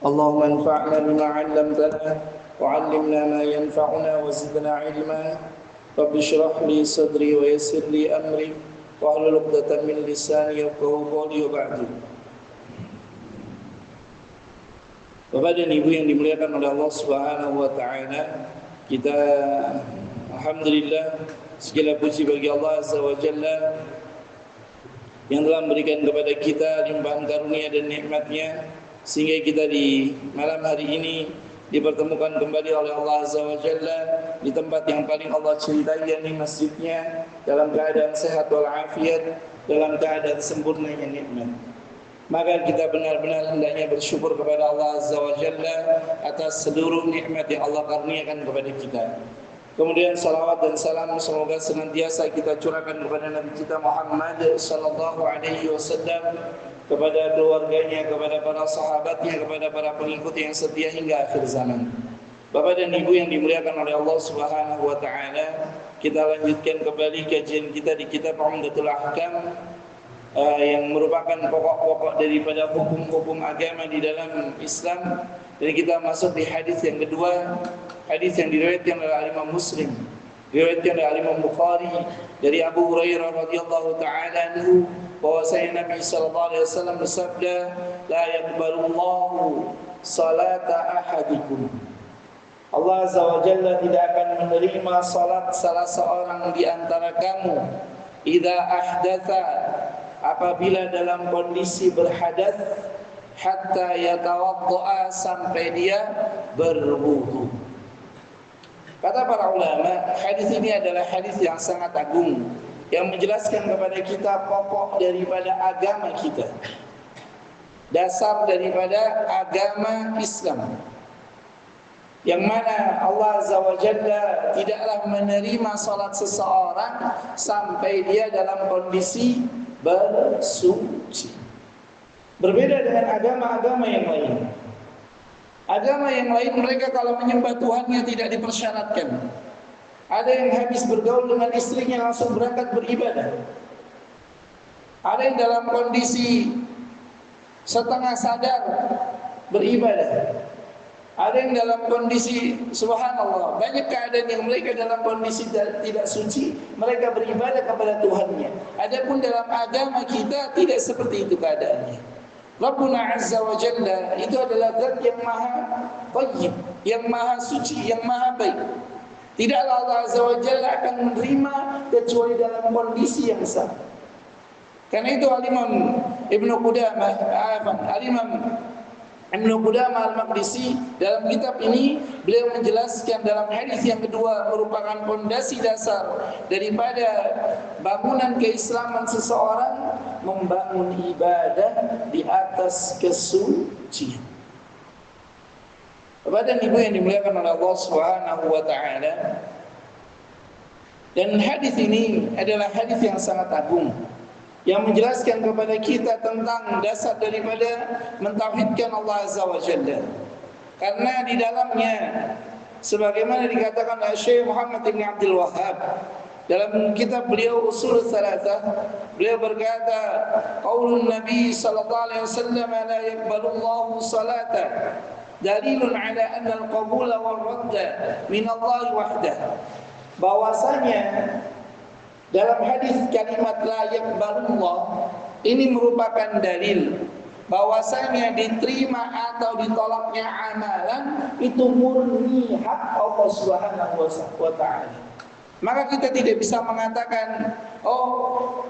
اللهم انفعنا بما علمتنا وعلمنا ما ينفعنا وزدنا علما رب اشرح لي صدري ويسر لي أمري واحلل عقدة من lisani yafqahu qawli wa ba'du. Bapak dan Ibu yang dimuliakan oleh Allah Subhanahu wa taala, kita alhamdulillah segala puji bagi Allah Azza wa Jalla yang telah memberikan kepada kita limpahan karunia dan nikmat-Nya sehingga kita di malam hari ini dipertemukan kembali oleh Allah Azza wa Jalla di tempat yang paling Allah cintai, yakni masjidnya, dalam keadaan sehat walafiat, dalam keadaan sempurnanya nikmat. Maka kita benar-benar hendaknya bersyukur kepada Allah Azza wa Jalla atas seluruh nikmat yang Allah karuniakan kepada kita. Kemudian salawat dan salam semoga senantiasa kita curahkan kepada Nabi kita Muhammad sallallahu alaihi wasallam, kepada keluarganya, kepada para sahabatnya, kepada para pengikut yang setia hingga akhir zaman. Bapak dan Ibu yang dimuliakan oleh Allah Subhanahu wa taala, kita lanjutkan kembali kajian kita di kitab Umdatul Ahkam yang merupakan pokok-pokok daripada hukum-hukum agama di dalam Islam. Dan kita masuk di hadis yang kedua, hadis yang diriwayatkan oleh Imam Muslim, diriwayatkan oleh Imam Bukhari dari Abu Hurairah radhiyallahu taala anhu, bahwasanya Nabi sallallahu alaihi wasallam bersabda, la yaqbalullahu salata ahadikum. Allah Azza wa Jalla tidak akan menerima salat salah seorang di antara kamu idza ahdatsa, apabila dalam kondisi berhadas, hatta yatawaddaa, sampai dia berwudu. Kata para ulama, hadis ini adalah hadis yang sangat agung yang menjelaskan kepada kita pokok daripada agama kita, dasar daripada agama Islam, yang mana Allah Azza wa Jalla tidaklah menerima salat seseorang sampai dia dalam kondisi bersuci. Berbeda dengan agama-agama yang lain. Agama yang lain mereka kalau menyembah Tuhannya tidak dipersyaratkan. Ada yang habis bergaul dengan istrinya langsung berangkat beribadah. Ada yang dalam kondisi setengah sadar beribadah. Ada yang dalam kondisi subhanallah, banyak keadaan yang mereka dalam kondisi tidak suci, mereka beribadah kepada Tuhannya. Adapun dalam agama kita tidak seperti itu keadaannya. Rabbuna Azza wa Jalla itu adalah zat yang maha thayyib, yang maha suci, yang maha baik. Tidaklah Allah Azza wa Jalla akan menerima kecuali dalam kondisi yang sah. Karena itu Al-Imam Ibnu Qudamah, Al-Imam Ibnu Qudamah Al-Maqdisi dalam kitab ini beliau menjelaskan dalam hadis yang kedua merupakan fondasi dasar daripada bangunan keislaman seseorang, membangun ibadah di atas kesucian. Bapak dan Ibu yang dimuliakan oleh Allah Subhanahu wa taala, dan hadis ini adalah hadis yang sangat agung yang menjelaskan kepada kita tentang dasar daripada mentauhidkan Allah Azza wa Jalla. Karena di dalamnya sebagaimana dikatakan oleh Syekh Muhammad bin Abdul Wahhab dalam kitab beliau Ushul Tsalatsah, beliau berkata, qaulun Nabi sallallahu alaihi wasallam la yaqbalullahu salata dalilun ala anna al-qabula wal radda min Allah wahdah. Bahwasanya dalam hadis kalimat la yaqbalullah ini merupakan dalil bahwasanya diterima atau ditolaknya amalan itu murni hak Allah Subhanahu wa taala. Maka kita tidak bisa mengatakan oh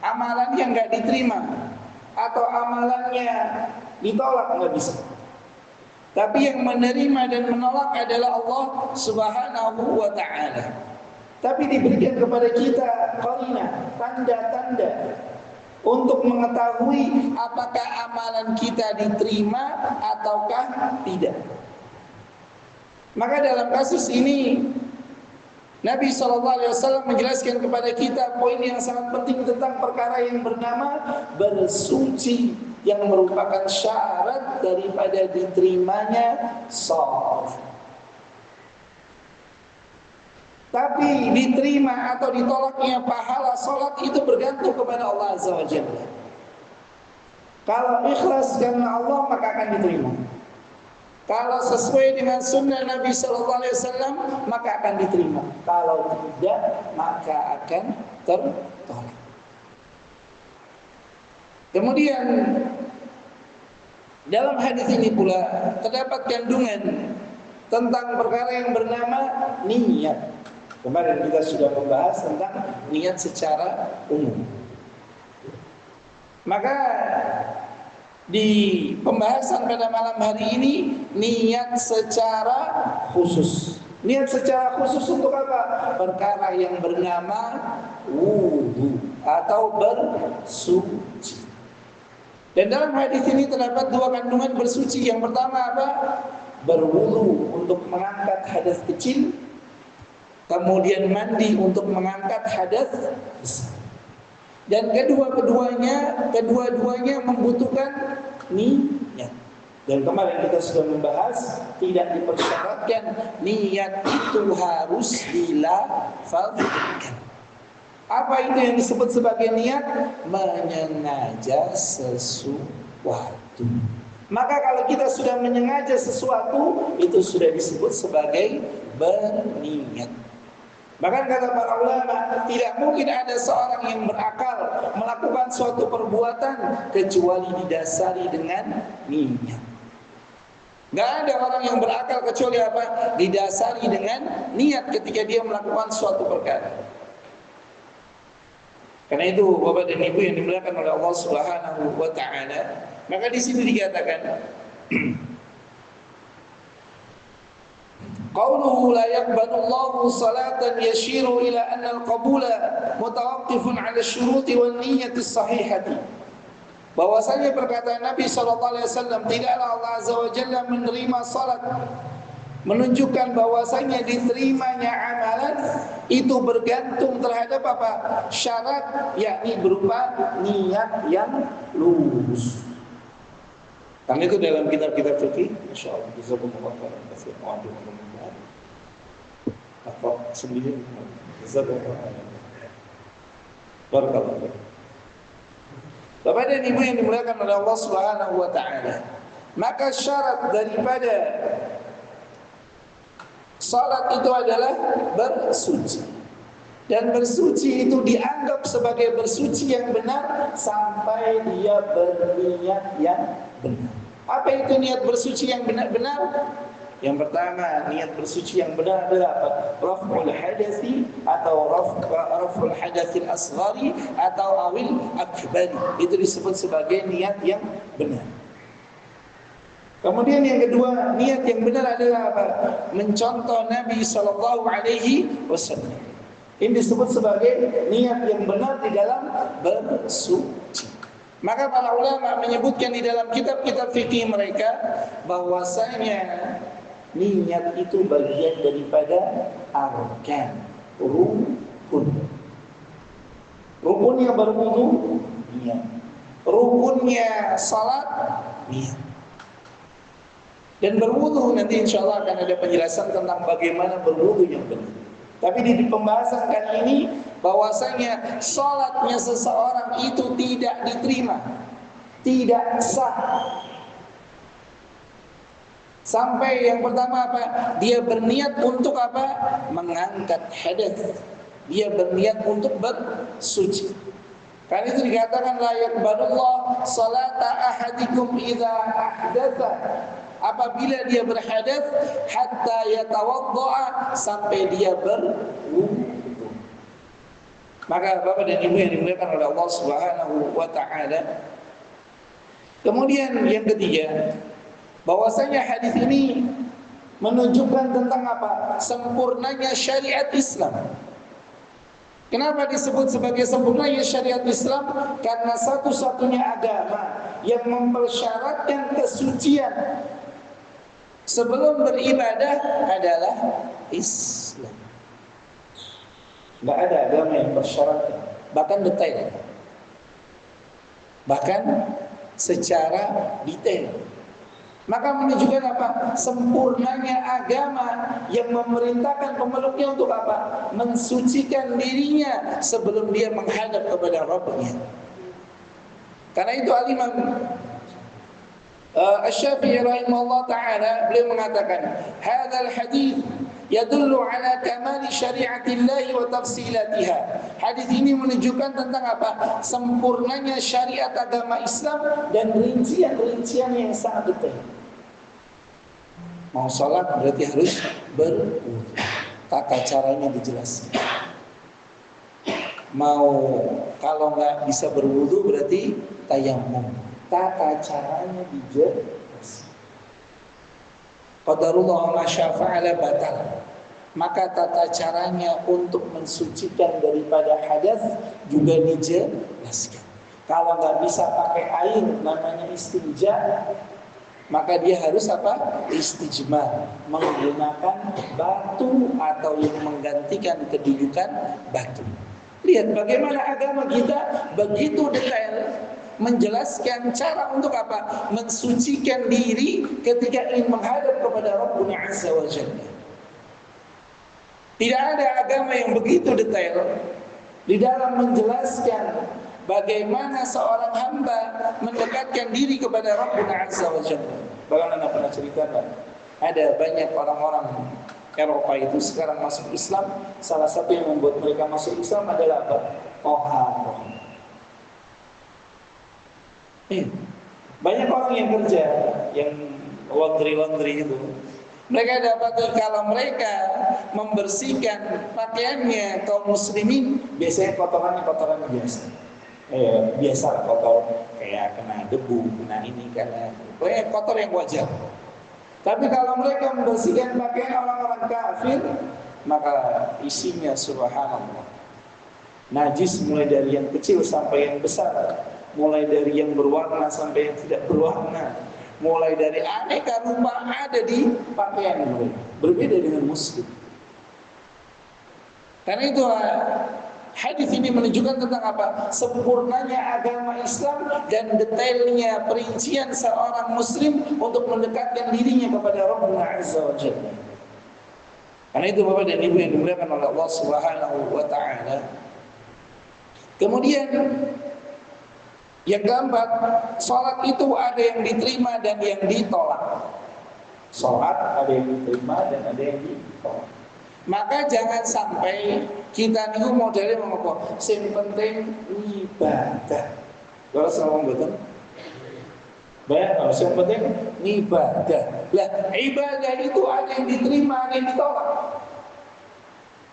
amalannya enggak diterima atau amalannya ditolak, enggak bisa. Tapi yang menerima dan menolak adalah Allah Subhanahu wa taala. Tapi diberikan kepada kita qarinah, tanda-tanda untuk mengetahui apakah amalan kita diterima ataukah tidak. Maka dalam kasus ini Nabi SAW menjelaskan kepada kita poin yang sangat penting tentang perkara yang bernama bersuci, yang merupakan syarat daripada diterimanya shalat. Tapi diterima atau ditolaknya pahala salat itu bergantung kepada Allah Azza wa Jalla. Kalau ikhlas karena Allah maka akan diterima. Kalau sesuai dengan sunnah Nabi Sallallahu Alaihi Wasallam maka akan diterima. Kalau tidak maka akan tertolak. Kemudian dalam hadis ini pula terdapat kandungan tentang perkara yang bernama niat. Kemarin kita sudah membahas tentang niat secara umum. Maka di pembahasan pada malam hari ini niat secara khusus. Niat secara khusus untuk apa? Perkara yang bernama wudu atau bersuci. Dan dalam hadis ini terdapat dua kandungan bersuci. Yang pertama apa? Berwudu untuk mengangkat hadas kecil, kemudian mandi untuk mengangkat hadas besar. Dan kedua-duanya membutuhkan niat. Dan kemarin kita sudah membahas tidak dipersyaratkan niat itu harus dilafalkan. Apa itu yang disebut sebagai niat? Menyengaja sesuatu. Maka kalau kita sudah menyengaja sesuatu, itu sudah disebut sebagai berniat. Bahkan kata para ulama, tidak mungkin ada seorang yang berakal melakukan suatu perbuatan kecuali didasari dengan niat. Gak ada orang yang berakal kecuali apa? Didasari dengan niat ketika dia melakukan suatu perkara. Karena itu Bapak dan Ibu yang dimuliakan oleh Allah Subhanahu wa taala, maka di sini dikatakan qauluhu la yaqbalu Allahu salatan yashiru ila anna al-qabula mutawaqqifun 'ala asy-syuruti wan niyyati as-sahihati. Bahwasanya perkataan Nabi sallallahu alaihi wasallam tidaklah Allah azza wa jalla menerima salat menunjukkan bahwasanya diterimanya amalan itu bergantung terhadap apa? Syarat, yakni berupa niat yang lurus. Karena itu dalam kitab-kitab fikih, insyaallah bisa menguatkan kasih waduh apa sendiri barakallahu. Bapak dan Ibu yang dimuliakan oleh Allah Subhanahu wa taala, maka syarat daripada salat itu adalah bersuci. Dan bersuci itu dianggap sebagai bersuci yang benar sampai dia berniat yang benar. Apa itu niat bersuci yang benar-benar? Yang pertama, niat bersuci yang benar adalah apa? Raf'ul hadasi atau raf'ul hadatsil asghari atau awil akbari. Itu disebut sebagai niat yang benar. Kemudian yang kedua, niat yang benar adalah apa? Mencontoh Nabi sallallahu alaihi wasallam. Ini disebut sebagai niat yang benar di dalam bersuci. Maka para ulama menyebutkan di dalam kitab-kitab fikih mereka bahwasanya niat itu bagian daripada arkan, rukun. Rukunnya berwudu, niat. Rukunnya salat, niat. Dan berwudu nanti insya Allah akan ada penjelasan tentang bagaimana berwudu yang benar. Tapi di pembahasan kali ini bahwasanya salatnya seseorang itu tidak diterima, tidak sah. Sampai yang pertama apa? Dia berniat untuk apa? Mengangkat hadas. Dia berniat untuk bersuci. Karena itu dikatakan la yaqbalullah salata ahadikum idza ahdatsa. Apabila dia berhadas hatta yatawaddaa, sampai dia berwudu. Maka Bapak dan Ibu yang dimuliakan oleh Allah Subhanahu wa taala. Kemudian yang ketiga, bahwasanya hadis ini menunjukkan tentang apa? Sempurnanya syariat Islam. Kenapa disebut sebagai sempurnanya syariat Islam? Karena satu-satunya agama yang mempersyaratkan kesucian sebelum beribadah adalah Islam. Tidak ada agama yang bersyaratkan, bahkan detail, bahkan secara detail. Maka menunjukkan apa? Sempurnanya agama yang memerintahkan pemeluknya untuk apa? Mensucikan dirinya sebelum dia menghadap kepada Rabbnya. Karena itu Al-Imam Asy-Syafi'i rahimahullah taala beliau mengatakan, "Hadzal hadits yadullu ala kamali syariatillah wa tafsilatiha." Hadis ini menunjukkan tentang apa? Sempurnanya syariat agama Islam dan rincian-rincian yang sangat detail. Mau sholat berarti harus berwudu. Tata caranya dijelaskan. Kalau nggak bisa berwudu berarti tayamum. Tata caranya dijelaskan. Qadarullah ma syafa'ala batal. Maka tata caranya untuk mensucikan daripada hadas juga dijelaskan. Kalau nggak bisa pakai air namanya istinja, maka dia harus apa? Istijmar, menggunakan batu atau yang menggantikan kedudukan batu. Lihat bagaimana agama kita begitu detail menjelaskan cara untuk apa? Mensucikan diri ketika ingin menghadap kepada Rabbuna Azza wa Jalla. Tidak ada agama yang begitu detail di dalam menjelaskan bagaimana seorang hamba mendekatkan diri kepada Rabbuna Azza wa Jalla. Bagaimana pernah ceritakan? Ada banyak orang-orang Eropa itu sekarang masuk Islam. Salah satu yang membuat mereka masuk Islam adalah apa? Tohar. Banyak orang yang kerja, yang laundry itu, mereka dapati kalau mereka membersihkan pakaiannya kaum muslimin, biasanya kotoran biasa. Biasa lah kotor, kayak kena debu, kena ini, karena kotor yang wajar. Tapi kalau mereka membersihkan pakaian orang-orang kafir, maka isinya subhanallah. Najis mulai dari yang kecil sampai yang besar, mulai dari yang berwarna sampai yang tidak berwarna, mulai dari aneka rupa ada di pakaian mereka, berbeda dengan muslim. Karena itu hadis ini menunjukkan tentang apa? Sempurnanya agama Islam dan detailnya perincian seorang muslim untuk mendekatkan dirinya kepada Rabbuna Azza wa Jalla. Karena itu Bapak dan Ibu yang dimuliakan oleh Allah Subhanahu wa taala. Kemudian yang keempat, salat itu ada yang diterima dan yang ditolak. Salat ada yang diterima dan ada yang ditolak. Maka jangan sampai kita niku modelnya mengapa? Sing penting ibadah. Kalau sama betul. Bayang kalau yang penting ibadah. Lah, ibadah itu ada yang diterima, ada yang ditolak.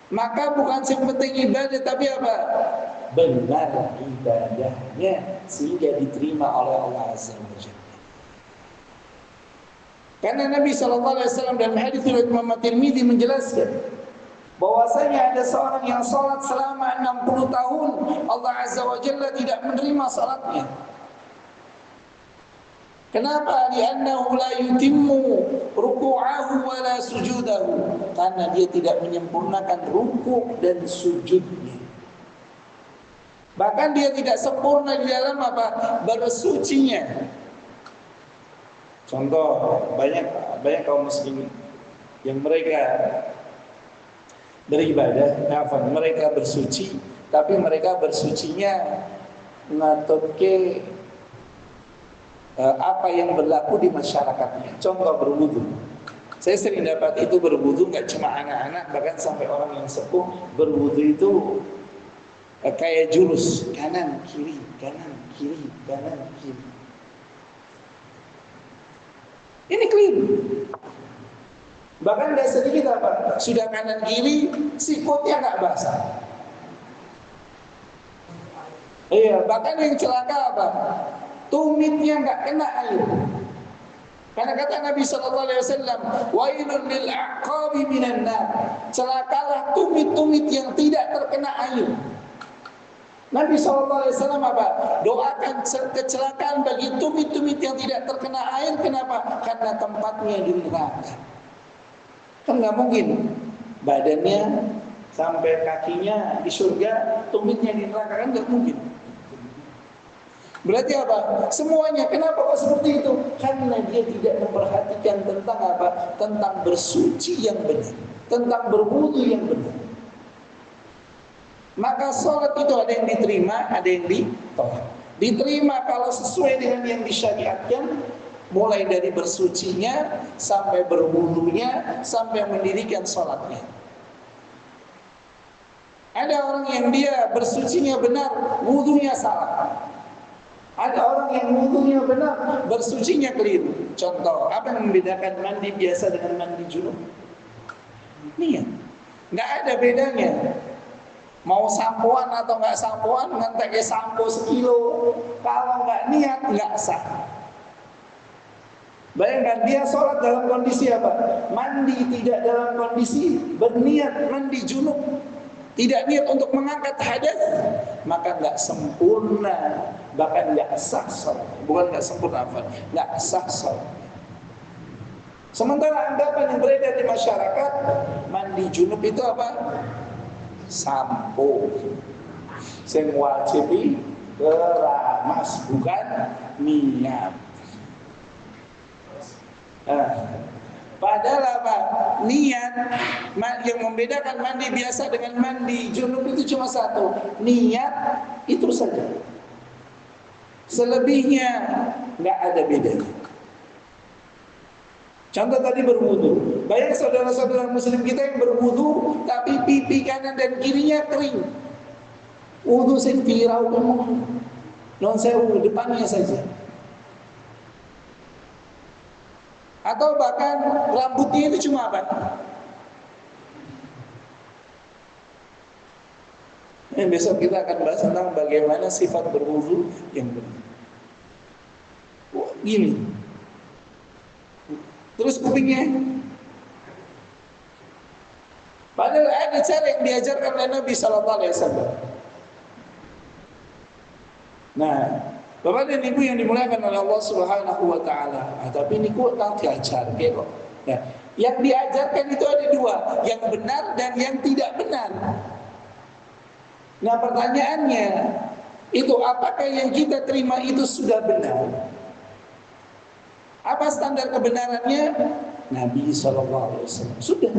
Maka bukan yang penting ibadah tapi apa? Benar ibadahnya sehingga diterima oleh Allah Azza wa Jalla. Karena Nabi SAW dalam hadis riwayat Imam Tirmidzi menjelaskan bahwasanya ada seorang yang salat selama 60 tahun, Allah Azza wa Jalla tidak menerima salatnya. Kenapa? Li'annahu la yutimmu ruku'ahu wa la sujudahu. Karena dia tidak menyempurnakan ruku' dan sujudnya. Bahkan dia tidak sempurna di dalam apa? Bersucinya. Contoh, banyak kaum muslimin yang mereka beribadah, mereka bersuci, tapi mereka bersucinya ngatutke apa yang berlaku di masyarakatnya. Contoh berwudu. Saya sering dapat itu berwudu nggak cuma anak-anak, bahkan sampai orang yang sepuh berwudu itu kayak jurus kanan kiri kanan kiri kanan kiri. Ini keliru. Bahkan tidak sedikit apa? Sudah kanan kiri, sikutnya nggak basah. Iya, bahkan yang celaka apa? Tumitnya nggak kena air. Karena kata Nabi SAW, wailun lil aqabi minan nar. Celakalah tumit-tumit yang tidak terkena air. Nabi SAW apa? Doakan kecelakaan bagi tumit-tumit yang tidak terkena air. Kenapa? Karena tempatnya di neraka. Kan nggak mungkin badannya sampai kakinya di surga, tumitnya di neraka, kan nggak mungkin. Berarti apa? Semuanya. Kenapa kok seperti itu? Karena dia tidak memperhatikan tentang apa? Tentang bersuci yang benar, tentang berwudu yang benar. Maka sholat itu ada yang diterima, ada yang ditolak. Diterima kalau sesuai dengan yang disyariatkan, mulai dari bersucinya sampai berwudunya sampai mendirikan sholatnya. Ada orang yang dia bersucinya benar, wudunya salah. Ada orang yang wudunya benar, bersucinya keliru. Contoh, apa yang membedakan mandi biasa dengan mandi junub? Niat. Nggak ada bedanya. Mau sampoan atau nggak sampoan, ngantek sampo sekilo, kalau nggak niat nggak sah. Bayangkan dia sholat dalam kondisi apa? Mandi tidak dalam kondisi berniat mandi junub, tidak niat untuk mengangkat hadas, maka nggak sempurna, bahkan nggak sah sholat. Bukan nggak sempurna, nggak sah sholat. Sementara anggapan yang beredar di masyarakat, mandi junub itu apa? Sampo. Sing wajib keramas, bukan niat. Padahal apa? Niat yang membedakan mandi biasa dengan mandi junub itu cuma satu, niat itu saja. Selebihnya nggak ada bedanya. Contoh tadi berwudu. Banyak saudara-saudara muslim kita yang berwudu tapi pipi kanan dan kirinya kering. Wudu sing viral non sewu depannya saja. Atau bahkan rambutnya itu cuma apa? Besok kita akan bahas tentang bagaimana sifat berwudu yang benar. Gini. Terus kupingnya. Padahal ada cara yang diajarkan oleh Nabi Sallallahu Alaihi Wasallam. Nah, Bapak dan Ibu yang dimuliakan oleh Allah Subhanahu Wa Taala. Tapi ini kok tak diajar, kok. Nah, yang diajarkan itu ada dua, yang benar dan yang tidak benar. Nah, pertanyaannya itu apakah yang kita terima itu sudah benar? Apa standar kebenarannya? Nabi SAW. Sudah.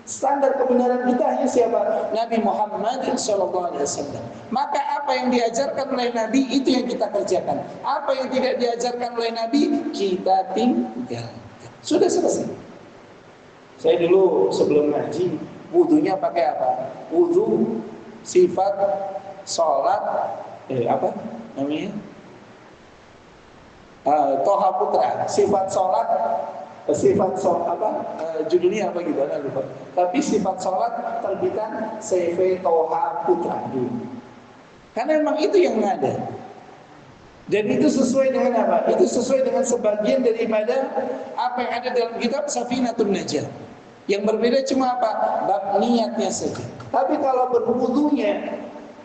Standar kebenaran kita hanya siapa? Nabi Muhammad SAW. Maka apa yang diajarkan oleh Nabi itu yang kita kerjakan. Apa yang tidak diajarkan oleh Nabi kita tinggalkan. Sudah selesai. Saya dulu sebelum ngaji wudunya pakai apa? Wudu sifat sholat apa namanya? Toha Putra, sifat sholat, judulnya apa gitu, lupa. Tapi sifat sholat terbitan CV Toha Putra dulu. Karena memang itu yang ada. Dan itu sesuai dengan apa? Itu sesuai dengan sebagian daripada apa yang ada dalam kitab Safinatun Najah. Yang berbeda cuma apa? Bab niatnya saja. Tapi kalau berwudunya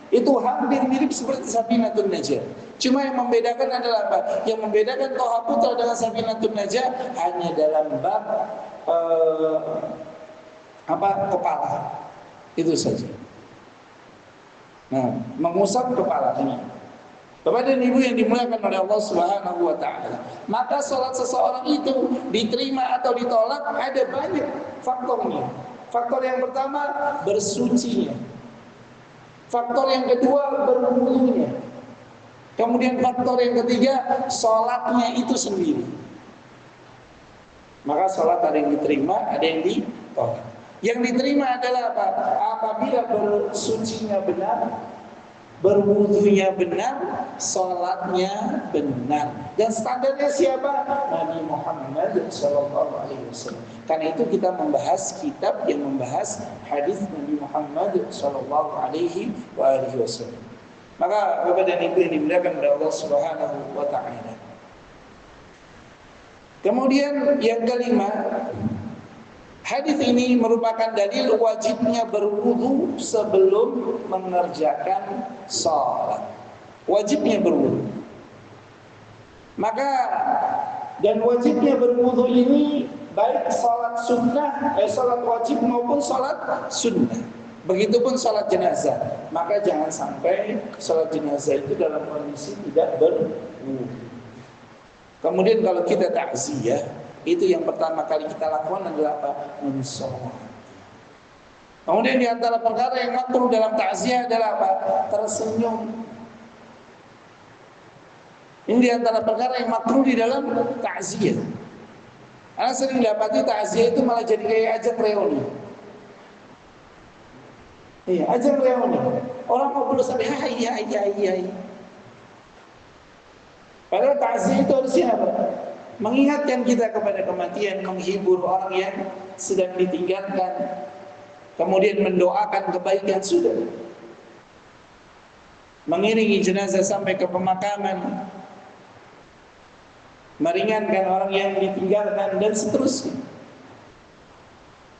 itu hampir mirip seperti Safinatun Najah. Cuma yang membedakan adalah apa? Yang membedakan Toha Putra dengan Safinatun Najah hanya dalam bab kepala. Itu saja. Nah, mengusap kepala ini. Bapak dan Ibu yang dimuliakan oleh Allah Subhanahu Wa Taala. Maka sholat seseorang itu diterima atau ditolak ada banyak faktornya. Faktor yang pertama bersucinya. Faktor yang kedua berwudunya. Kemudian faktor yang ketiga sholatnya itu sendiri. Maka sholat ada yang diterima, ada yang ditolak. Yang diterima adalah apa? Apabila bersucinya benar, berwudunya benar, sholatnya benar. Dan standarnya siapa? Nabi Muhammad SAW. Karena itu kita membahas kitab yang membahas hadis Nabi Muhammad SAW. Maka Bapak dan Ibu yang dimuliakan oleh Allah Subhanahu Wa Taala. Kemudian yang kelima, hadis ini merupakan dalil wajibnya berwudu sebelum mengerjakan salat. Wajibnya berwudu. Maka dan wajibnya berwudu ini baik salat sunnah, salat wajib maupun salat sunnah. Begitupun salat jenazah. Maka jangan sampai salat jenazah itu dalam kondisi tidak berwudu. Kemudian kalau kita takziah, itu yang pertama kali kita lakukan adalah apa? Mensolat. Kemudian di antara perkara yang makruh dalam takziah adalah apa? Tersenyum. Ini diantara perkara yang makruh di dalam takziah. Karena sering dapati takziah itu malah jadi kayak ajang reuni. Iya, ajang reuni. Orang ngobrol sampai hai. Padahal takziah itu harusnya apa? Mengingatkan kita kepada kematian, menghibur orang yang sedang ditinggalkan, kemudian mendoakan kebaikan sudah. Mengiringi jenazah sampai ke pemakaman, meringankan orang yang ditinggalkan dan seterusnya.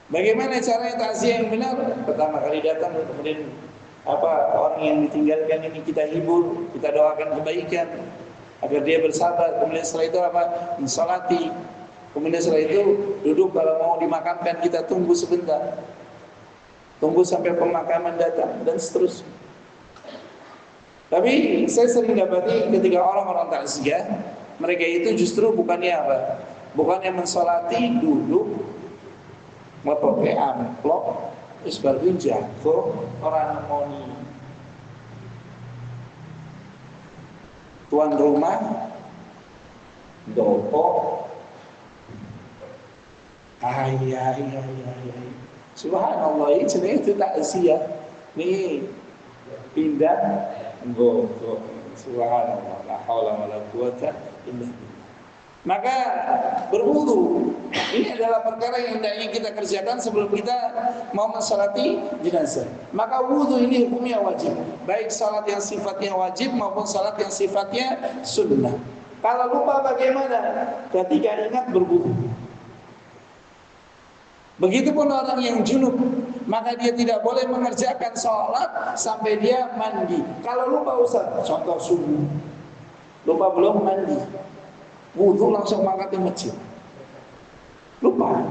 Bagaimana caranya takziah yang benar? Pertama kali datang, kemudian orang yang ditinggalkan ini kita hibur, kita doakan kebaikan agar dia bersabar. Kemudian setelah itu mensolati. Kemudian setelah itu duduk, kalau mau dimakamkan kita tunggu sebentar, tunggu sampai pemakaman datang dan seterusnya. Tapi saya sering dapati ketika orang-orang takziah, mereka itu justru bukannya apa? Bukannya mensolati, duduk, pakai amplop, terus baru jatuh orang moni. Tuan rumah, dopo, ay. Subhanallah, ini sebenarnya itu takziah. Nih, pindah, go. Subhanallah, la haula wala quwata illa billah. Maka berwudu ini adalah perkara yang hendaknya kita kerjakan sebelum kita mau mensalati jenazah. Maka wudu ini hukumnya wajib, baik salat yang sifatnya wajib maupun salat yang sifatnya sunnah. Kalau lupa bagaimana? Ketika ingat berwudu. Begitupun orang yang junub, maka dia tidak boleh mengerjakan sholat sampai dia mandi. Kalau lupa Ustaz, contoh subuh, lupa belum mandi, wudu langsung mangkat ke masjid, lupa.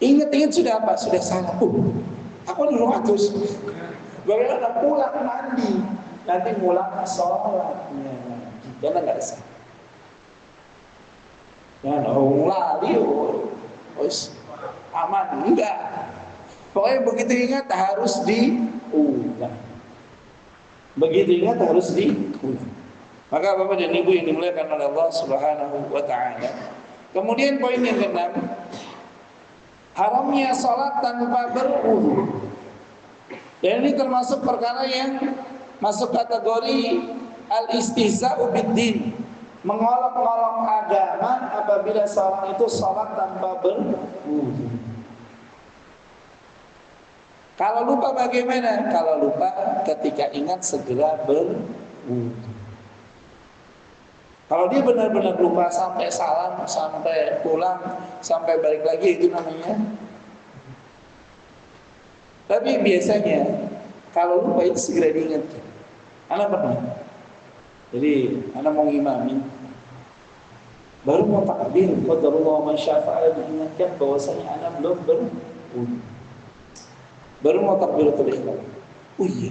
Ingat sudah apa? Sudah salah. Aku dulu atus. Bagaimana pulang mandi, nanti pulang sholatnya, jangan nggak sah. Jangan lari, aman, enggak. Pokoknya begitu ingat harus diulang. Begitu ingat harus diulang. Maka Bapak dan Ibu yang dimuliakan oleh Allah Subhanahu wa taala. Kemudian poin yang keenam, haramnya salat tanpa berwudu. Dan ini termasuk perkara yang masuk kategori al-istihza'u bid-din, mengolok-olok agama apabila seorang itu salat tanpa berwudu. Kalau lupa bagaimana? Kalau lupa ketika ingat segera berwudu. Kalau dia benar-benar lupa sampai salam, sampai pulang, sampai balik lagi, itu namanya. Tapi biasanya kalau lupa itu segera diingat. Anak pernah. Jadi anak mau ngimamin, baru mau takbir, qadarullah man syafa'a, diingatkan bahwasanya anak belum berwudu. Baru mau takbiratul ihram. Oh iya,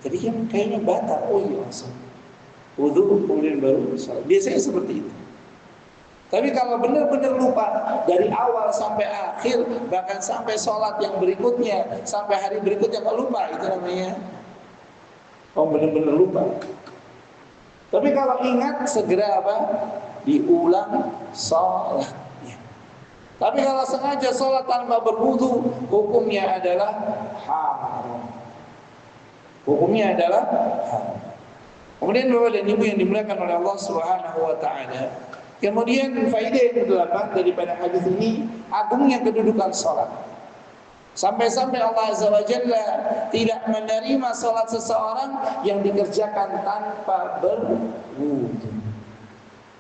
tadi kan kayaknya batal. Oh iya, langsung wudu kemudian baru salat. Biasanya seperti itu. Tapi kalau benar-benar lupa dari awal sampai akhir, bahkan sampai sholat yang berikutnya, sampai hari berikutnya nggak lupa, itu namanya benar-benar lupa. Tapi kalau ingat segera apa? Diulang sholatnya. Tapi kalau sengaja sholat tanpa berwudu, hukumnya adalah haram. Hukumnya adalah haram. Kemudian Bapak dan Ibu yang dimuliakan oleh Allah Subhanahu wa taala, kemudian faedah yang ke-8 daripada hadis ini, agungnya kedudukan sholat. Sampai-sampai Allah Azza wa Jalla tidak menerima sholat seseorang yang dikerjakan tanpa berwudu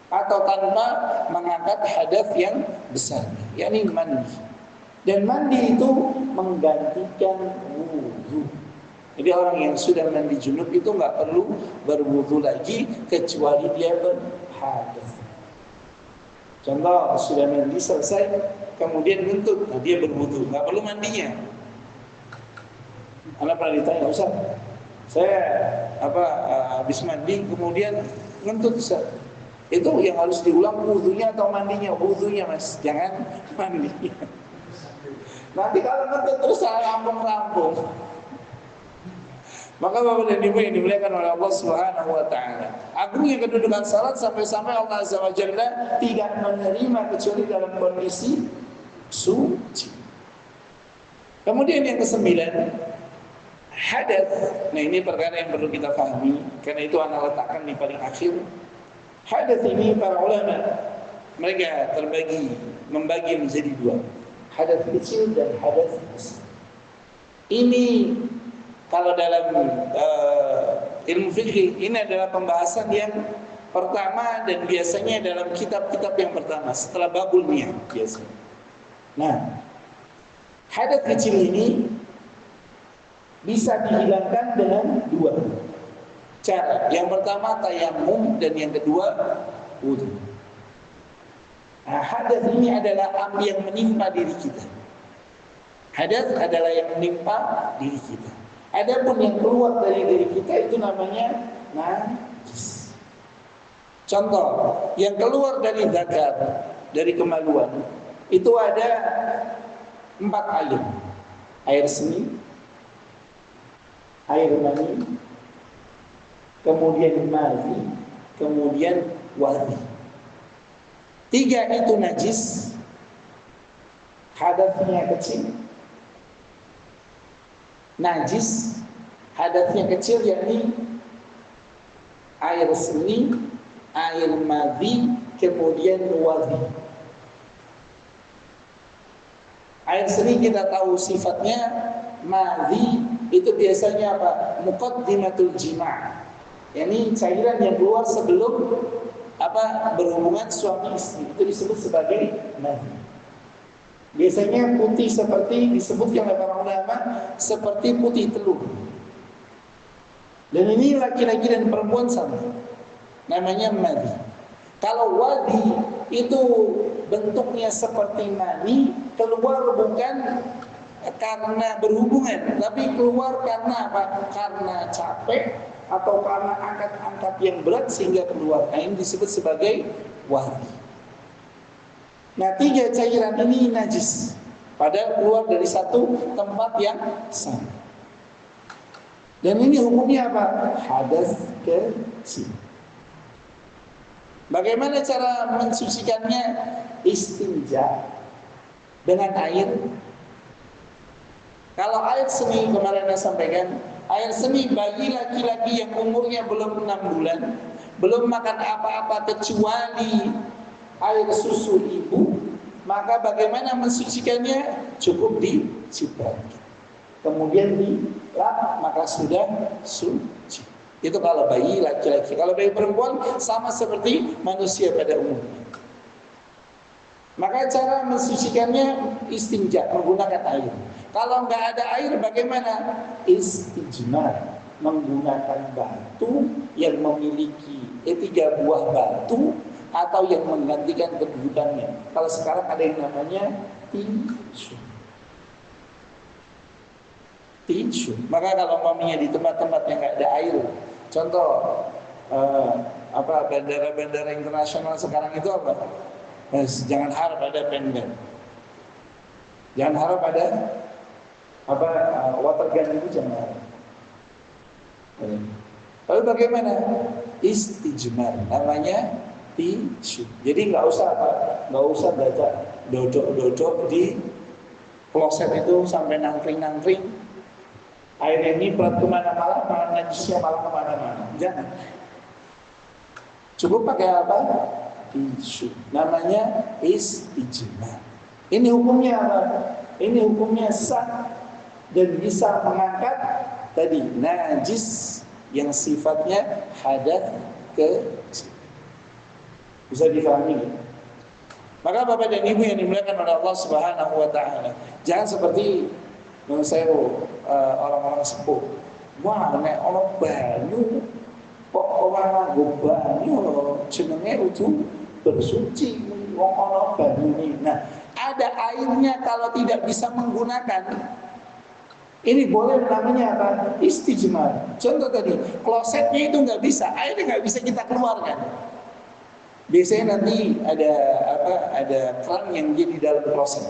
atau tanpa mengangkat hadas yang besar, yakni mandi. Dan mandi itu menggantikan wudu. Jadi orang yang sudah mandi junub itu nggak perlu berwudu lagi kecuali dia berhadas. Contoh, sudah mandi selesai, kemudian ngentut, nah dia berwudu, nggak perlu mandinya. Anak pernah ditanya, Ustaz, saya habis mandi kemudian ngentut, Ustaz. Itu yang harus diulang wudunya atau mandinya? Wudunya, Mas, jangan mandinya. Nanti kalau ngentut terus saya rampung-rampung. Maka Bapak dan Ibu yang dimuliakan oleh Allah Subhanahu wa taala, agungnya kedudukan salat sampai-sampai Allah Azza wa Jalla tidak menerima kecuali dalam kondisi suci. Kemudian yang kesembilan, hadas. Nah, ini perkara yang perlu kita pahami, karena itu ana letakkan di paling akhir. Hadas ini para ulama mereka membagi menjadi dua, hadas kecil dan hadas besar. Ini kalau dalam ilmu fikih ini adalah pembahasan yang pertama dan biasanya dalam kitab-kitab yang pertama setelah babul niyah biasanya. Nah, hadas kecil ini bisa dihilangkan dengan dua cara. Yang pertama tayamum dan yang kedua wudu. Nah, hadas ini adalah apa yang menimpa diri kita. Hadas adalah yang menimpa diri kita. Adapun yang keluar dari diri kita itu namanya najis. Contoh, yang keluar dari zakar, dari kemaluan, itu ada 4 air. Air seni, air mani, kemudian madhi, kemudian wadhi. 3 itu najis, hadasnya kecil. Najis, hadasnya kecil yakni air seni, air madhi, kemudian wadhi. Air seni kita tahu sifatnya, madhi itu biasanya apa? Muqaddimatul jima'. Yani cairan yang keluar sebelum berhubungan suami istri, itu disebut sebagai madhi. Biasanya putih seperti disebutkan oleh para ulama seperti putih telur. Dan ini laki-laki dan perempuan sama. Namanya madhi. Kalau wadhi itu bentuknya seperti mani, keluar bukan karena berhubungan, tapi keluar karena apa? Karena capek atau karena angkat-angkat yang berat sehingga keluar. Nah, ini disebut sebagai wadhi. Nah, 3 cairan ini najis, padahal keluar dari satu tempat yang sama. Dan ini hukumnya apa? Hadas kecil. Bagaimana cara mensucikannya? Istinja dengan air. Kalau air seni, kemarin saya sampaikan, air seni bagi laki-laki yang umurnya belum 6 bulan, belum makan apa-apa kecuali air susu ibu, maka bagaimana mensucikannya? Cukup diciprat, kemudian dilap, maka sudah suci. Itu kalau bayi laki-laki. Kalau bayi perempuan sama seperti manusia pada umumnya. Maka cara mensucikannya istinja, menggunakan air. Kalau nggak ada air bagaimana? Istijmar, menggunakan batu yang memiliki 3 buah batu atau yang menggantikan kedudukannya. Kalau sekarang ada yang namanya tisu. Maka kalau umpamanya di tempat-tempat yang nggak ada air, contoh bandara-bandara internasional sekarang itu apa? Jangan harap ada pengen. Jangan harap ada water gun itu jangan harap. Lalu bagaimana? Istijmar, namanya tisu. Jadi nggak usah baca dodok di kloset itu sampai nangkring. Air ini berat kemana-mana, malah najisnya malah kemana-mana. Jangan. Cukup pakai apa? Tisu. Namanya istijmar. Ini hukumnya apa? Ini hukumnya sah dan bisa mengangkat tadi najis yang sifatnya hadas kecil. Bisa difahami ya? Maka Bapak dan Ibu yang dimuliakan oleh Allah Subhanahu wa taala, jangan seperti menurut saya orang-orang sepuh. Wah, nek ana banyu kok ora nganggo banyu jenenge udu bersuci wong ana banyune. Nah, ada airnya kalau tidak bisa menggunakan. Ini boleh namanya apa? Istijmar. Contoh tadi, klosetnya itu nggak bisa, airnya nggak bisa kita keluarkan. Biasanya nanti ada keran yang jadi di dalam kloset.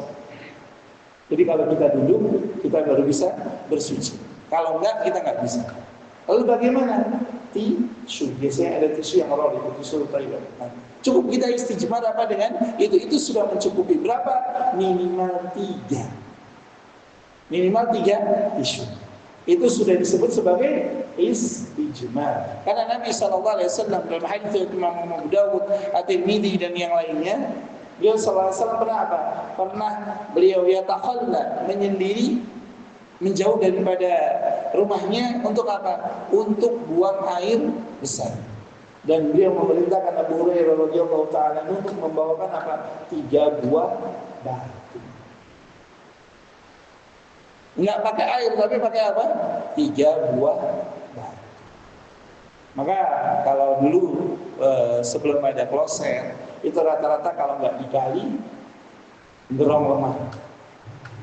Jadi kalau kita duduk, kita baru bisa bersuci. Kalau enggak, kita nggak bisa. Lalu bagaimana? Tisu, biasanya ada tisu yang roll itu tisu toilet. Nah, cukup kita istijmar apa dengan itu sudah mencukupi. Berapa? Minimal 3. Minimal 3 tisu. Itu sudah disebut sebagai istijmar. Karena Nabi SAW dalam hadits Imam Abu Dawud, At-Tirmidzi dan yang lainnya, beliau SAW pernah apa? Pernah beliau yatakhalla, menyendiri, menjauh daripada rumahnya untuk apa? Untuk buang air besar. Dan beliau memerintahkan Abu Hurairah radhiyallahu taala untuk membawakan apa? 3 buah batu. Enggak pakai air tapi pakai apa? 3 buah batu. Maka kalau dulu sebelum ada kloset, itu rata-rata kalau nggak dikali gerong lemah.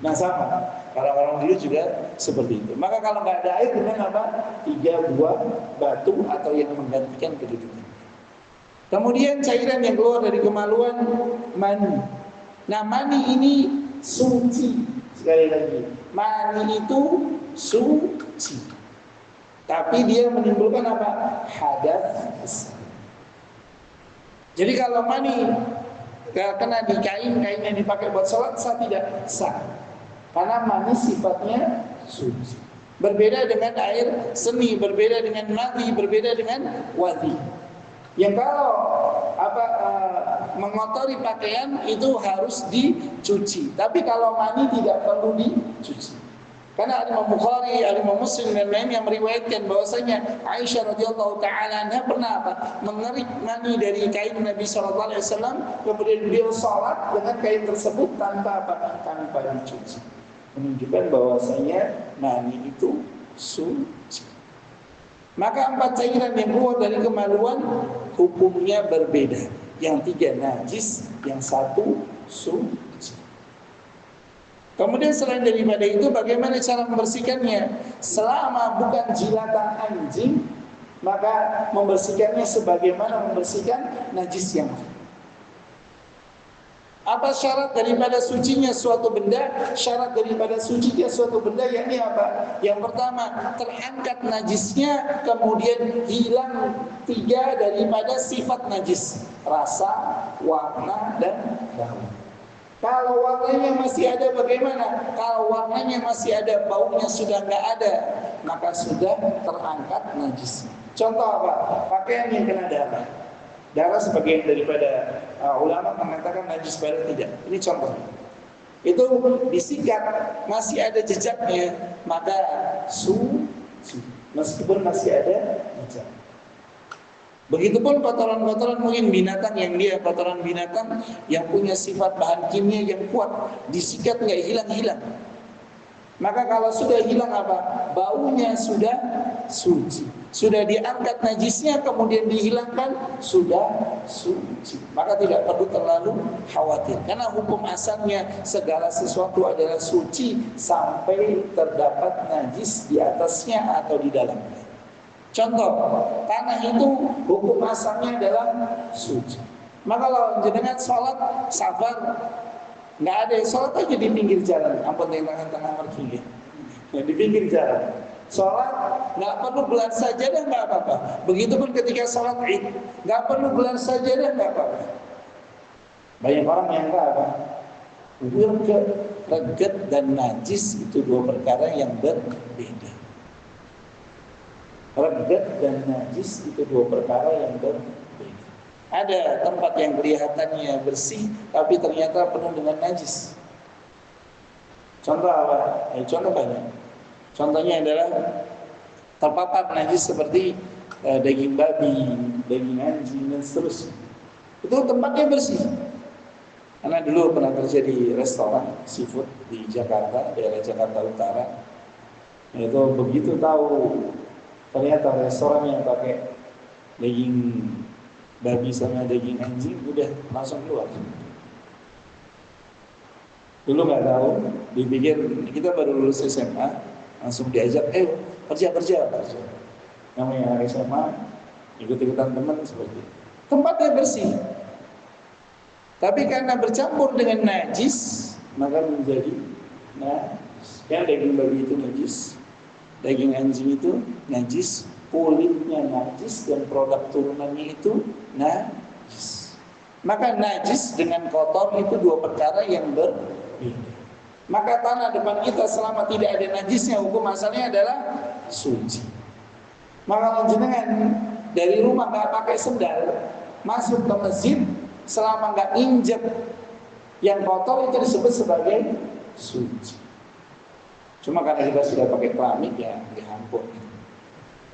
Nah sama, orang-orang dulu juga seperti itu. Maka kalau nggak ada air dengan apa? 3 buah batu atau yang menggantikan kedudukan. Kemudian cairan yang keluar dari kemaluan, mani. Nah mani ini suci. Sekali lagi, mani itu suci. Tapi dia menimbulkan apa? Hadas besar. Jadi kalau mani kena di kain yang dipakai buat sholat, sah tidak? Sah. Karena mani sifatnya suci. Berbeda dengan air seni, berbeda dengan mati, berbeda dengan wadi. Yang kalau mengotori pakaian itu harus dicuci. Tapi kalau mani tidak perlu dicuci. Karena Imam Bukhari, Imam Muslim dan lain yang meriwayatkan bahwasanya Aisyah radhiyallahu taala anha pernah mengerik mani dari kain Nabi sallallahu alaihi wasallam, kemudian beliau salat dengan kain tersebut tanpa tanpa dicuci. Menunjukkan bahwasanya mani itu suci. Maka 4 cairan yang keluar dari kemaluan hukumnya berbeda. Yang 3 najis, yang 1 suci. Kemudian selain daripada itu, bagaimana cara membersihkannya? Selama bukan jilatan anjing, maka membersihkannya sebagaimana membersihkan najis yang lain. Apa syarat daripada sucinya suatu benda? Syarat daripada sucinya suatu benda yakni apa? Yang pertama, terangkat najisnya, kemudian hilang 3 daripada sifat najis: rasa, warna, dan bau. Kalau warnanya masih ada bagaimana? Kalau warnanya masih ada, baunya sudah nggak ada, maka sudah terangkat najisnya. Contoh apa? Pakaian yang kena darah. Darah sebagian daripada ulama mengatakan najis, pada tidak. Ini contoh. Itu disikat masih ada jejaknya, maka suci. Meskipun masih ada jejak. Begitupun kotoran-kotoran mungkin binatang yang dia kotoran binatang yang punya sifat bahan kimia yang kuat, disikat nggak hilang-hilang. Maka kalau sudah hilang apa? Baunya sudah suci. Sudah diangkat najisnya kemudian dihilangkan, sudah suci. Maka tidak perlu terlalu khawatir. Karena hukum asalnya segala sesuatu adalah suci sampai terdapat najis di atasnya atau di dalamnya. Contoh, tanah itu hukum asalnya adalah suci. Maka kalau jenengan sholat safar, nggak ada yang sholat aja di pinggir jalan, ampun tengah-tengah mergi, ya, di pinggir jalan. Sholat nggak perlu gelar sajadah, nggak apa-apa. Begitupun ketika sholat Id, nggak perlu gelar sajadah, nggak apa-apa. Banyak orang yang nggak apa. Reget dan najis itu 2 perkara yang berbeda. Reget dan najis itu 2 perkara yang berbeda. Ada tempat yang kelihatannya bersih tapi ternyata penuh dengan najis. Contoh apa? Contoh banyak. Contohnya adalah terpapar najis seperti daging babi, daging anjing dan seterusnya. Itu tempatnya bersih. Karena dulu pernah kerja di restoran seafood di Jakarta, daerah Jakarta Utara. Itu begitu tahu ternyata restoran yang pakai daging babi sama daging anjing, udah langsung keluar. Dulu nggak tahu, dipikir kita baru lulus SMA, langsung diajak, kerja. Namanya SMA, ikut-ikutan teman seperti itu. Tempatnya bersih, tapi karena bercampur dengan najis, maka menjadi najis. Yang daging babi itu najis, daging anjing itu najis, kulitnya najis dan produk turunannya itu najis. Maka najis dengan kotor itu dua perkara yang berbeda. Maka tanah depan kita selama tidak ada najisnya, hukum asalnya adalah suci. Maka jenengan dari rumah nggak pakai sendal, masuk ke masjid selama nggak injek yang kotor itu disebut sebagai suci. Cuma karena kita sudah pakai keramik ya diampun.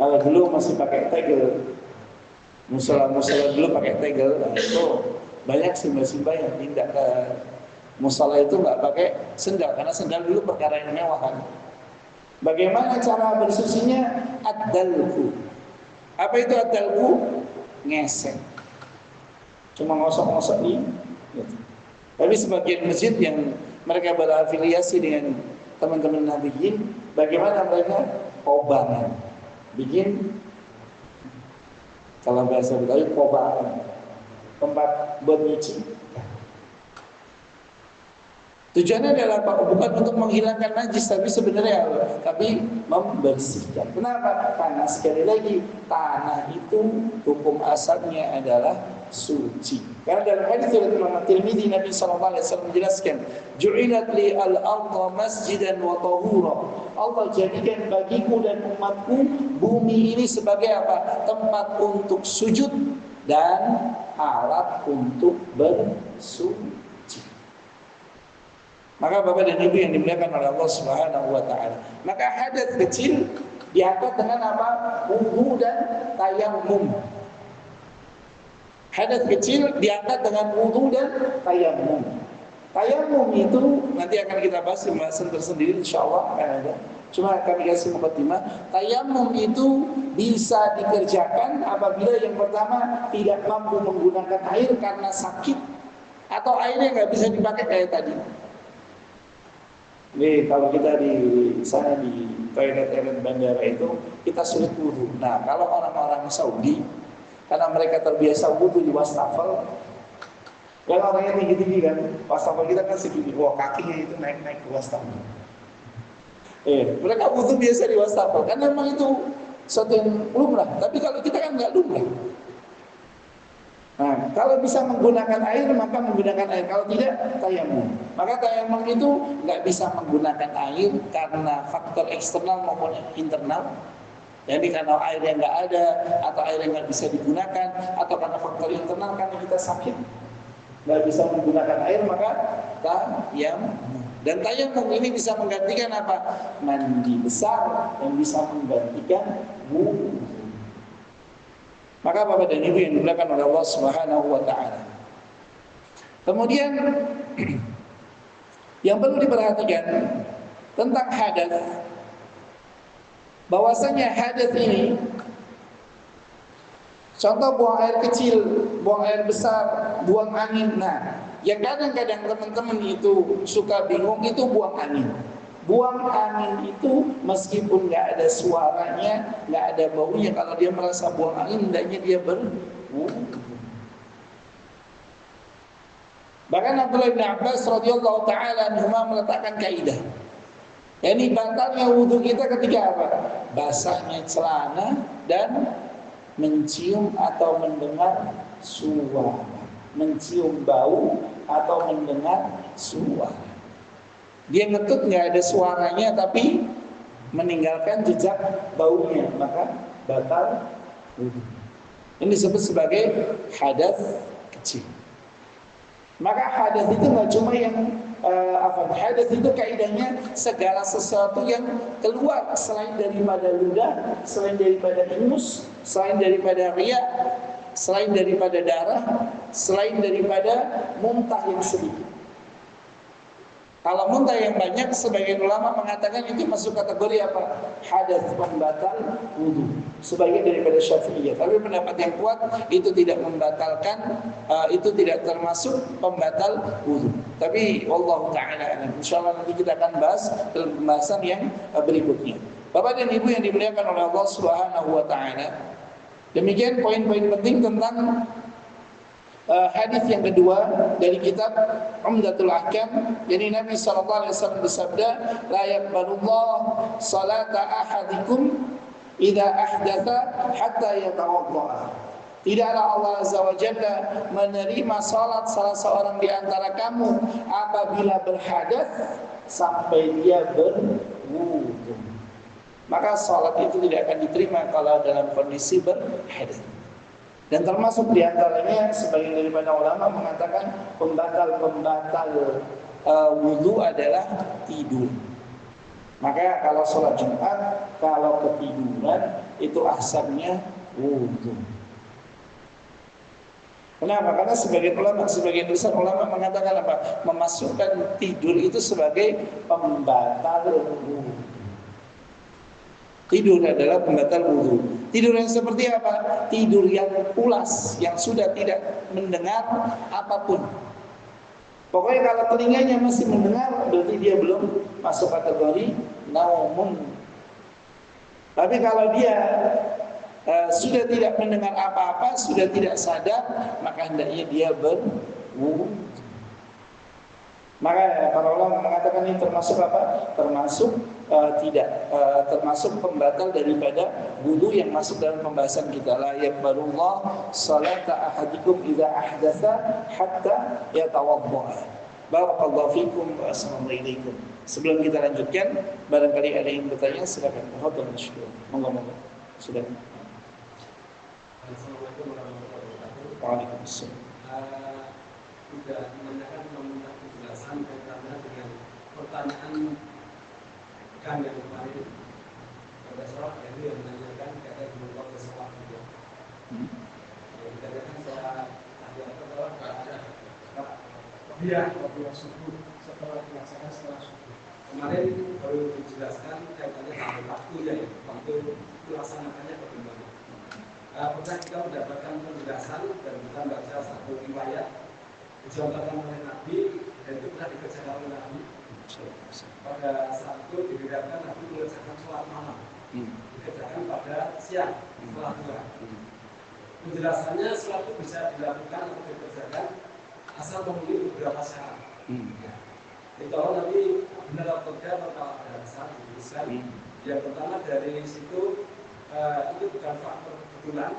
Kalau dulu masih pakai tegel, musola dulu pakai tegel, nah itu banyak simbah-simbah yang pindah ke musola itu nggak pakai sendal, karena sendal dulu perkara yang mewah kan. Bagaimana cara bersucinya? Ad-dalku. Apa itu ad-dalku? Ngesek. Cuma ngosok-ngosok nih. Gitu. Tapi sebagian masjid yang mereka berafiliasi dengan teman-teman Nabiyin, bagaimana mereka? Obangan. Bikin, kalau bahasa Betawi, obangan. Tempat buat nyuci. Tujuannya adalah bukan untuk menghilangkan najis, tapi sebenarnya tapi membersihkan. Kenapa? Karena sekali lagi tanah itu hukum asalnya adalah suci. Karena dalam hadis riwayat Imam Tirmidzi, Nabi sallallahu alaihi wasallam menjelaskan, "Ju'ilat li al-ardha masjidan wa tahura." Allah jadikan bagiku dan umatku bumi ini sebagai apa? Tempat untuk sujud dan alat untuk bersuci. Maka Bapak dan Ibu yang dimuliakan oleh Allah Subhanahu wa taala, maka hadas kecil diangkat dengan apa? Wudu dan tayammum. Hadas kecil diangkat dengan wudu dan tayammum. Tayammum itu nanti akan kita bahas di pembahasan tersendiri, insyaallah akan ada. Cuma kami kasih mukadimah, tayammum itu bisa dikerjakan apabila yang pertama tidak mampu menggunakan air karena sakit atau airnya nggak bisa dipakai kayak tadi. Nih kalau kita di sana di toilet bandara itu kita sulit wudu. Nah kalau orang-orang Saudi karena mereka terbiasa wudu di wastafel, kan orangnya tinggi-tinggi kan, wastafel kita kan segini, wah kakinya itu naik-naik ke wastafel. Mereka wudu biasa di wastafel, karena memang itu suatu yang lumrah. Tapi kalau kita kan nggak lumrah. Nah, kalau bisa menggunakan air maka menggunakan air, kalau tidak tayammum. Maka tayammum itu nggak bisa menggunakan air karena faktor eksternal maupun internal. Jadi karena air yang nggak ada atau air yang nggak bisa digunakan atau karena faktor internal karena kita sakit nggak bisa menggunakan air maka tayammum. Dan tayammum ini bisa menggantikan apa? Mandi besar yang bisa menggantikan wudu. Maka Bapak dan Ibu yang dimuliakan oleh Allah Subhanahu wa taala. Kemudian yang perlu diperhatikan tentang hadas, bahwasanya hadas ini contoh buang air kecil, buang air besar, buang angin. Nah, yang kadang-kadang teman-teman itu suka bingung itu buang angin. Buang angin itu meskipun nggak ada suaranya, nggak ada baunya, kalau dia merasa buang angin, hendaknya dia berwudu. Bahkan Abdullah bin Abbas radhiyallahu taala anhuma meletakkan kaidah. Yani batalnya wudu kita ketika apa? Basahnya celana dan mencium atau mendengar suara, mencium bau atau mendengar suara. Dia ngetut nggak ada suaranya tapi meninggalkan jejak baunya, maka batal wudu. Ini disebut sebagai hadas kecil. Maka hadas itu nggak cuma yang hadas itu kaidahnya segala sesuatu yang keluar selain daripada ludah, selain daripada ingus, selain daripada riak, selain daripada darah, selain daripada muntah yang sedikit. Kalau muntah yang banyak, sebagian ulama mengatakan itu masuk kategori apa? Hadas pembatal wudu. Sebagian daripada Syafi'iyah. Tapi pendapat yang kuat itu tidak membatalkan, itu tidak termasuk pembatal wudu. Tapi wallahu taala alam. Insyaallah nanti kita akan bahas dalam pembahasan yang berikutnya. Bapak dan Ibu yang dimuliakan oleh Allah Subhanahu wa taala. Demikian poin-poin penting tentang hadis yang kedua dari kitab Umdatul Ahkam. Jadi Nabi sallallahu alaihi wasallam bersabda, la yaqbalullah salata ahadikum idza ahdatsa hatta yatawadda. Tidaklah Allah Azza wa Jalla menerima salat salah seorang di antara kamu apabila berhadas sampai dia berwudu. Maka salat itu tidak akan diterima kalau dalam kondisi berhadas. Dan termasuk di antaranya sebagian daripada ulama mengatakan pembatal wudu adalah tidur. Maka kalau sholat Jumat, kalau ketiduran itu asalnya wudu. Kenapa? Karena sebagian besar ulama mengatakan apa? Memasukkan tidur itu sebagai pembatal wudu. Tidur adalah pembatal wudu. Tidur yang seperti apa? Tidur yang pulas, yang sudah tidak mendengar apapun. Pokoknya kalau telinganya masih mendengar, berarti dia belum masuk kategori naumun. Tapi kalau dia sudah tidak mendengar apa-apa, sudah tidak sadar, maka hendaknya dia berwudu. Maka para ulama mengatakan ini termasuk apa? Termasuk termasuk pembatal daripada wudu yang masuk dalam pembahasan kita. La yaqbalullah salata ahadikum idza ahdatsa hatta yatawadda. Barakallahu fikum wa assalamu alaikum. Sebelum kita lanjutkan, barangkali ada yang bertanya, silakan. Tafadhol masyaallah. Monggo. Sudah. Assalamualaikum warahmatullahi wabarakatuh. Waalaikumsalam. Sudah menanyakan meminta penjelasan kaitannya dengan pertanyaan yang kemarin pada sholat yang menanyakan kaitan dengan sholat juga. Yang ditanyakan saya tadi adalah ada dia subuh setelah dilaksanakan setelah subuh. Kemarin baru dijelaskan kaitannya dengan waktunya ya, waktu dilaksanakannya bagaimana. Pernah kita mendapatkan penjelasan dan kita baca satu riwayat dicontohkan oleh Nabi dan itu pernah dikerjakan oleh Nabi. Pada saat itu dibedakan Nabi mengerjakan sholat malam, dikerjakan pada siang setelah duha. Penjelasannya sholat itu bisa dilakukan atau dikerjakan asal memenuhi beberapa syarat. Itu Nabi benar atau ada syarat dituliskan. Yang pertama dari situ itu bukan faktor kebetulan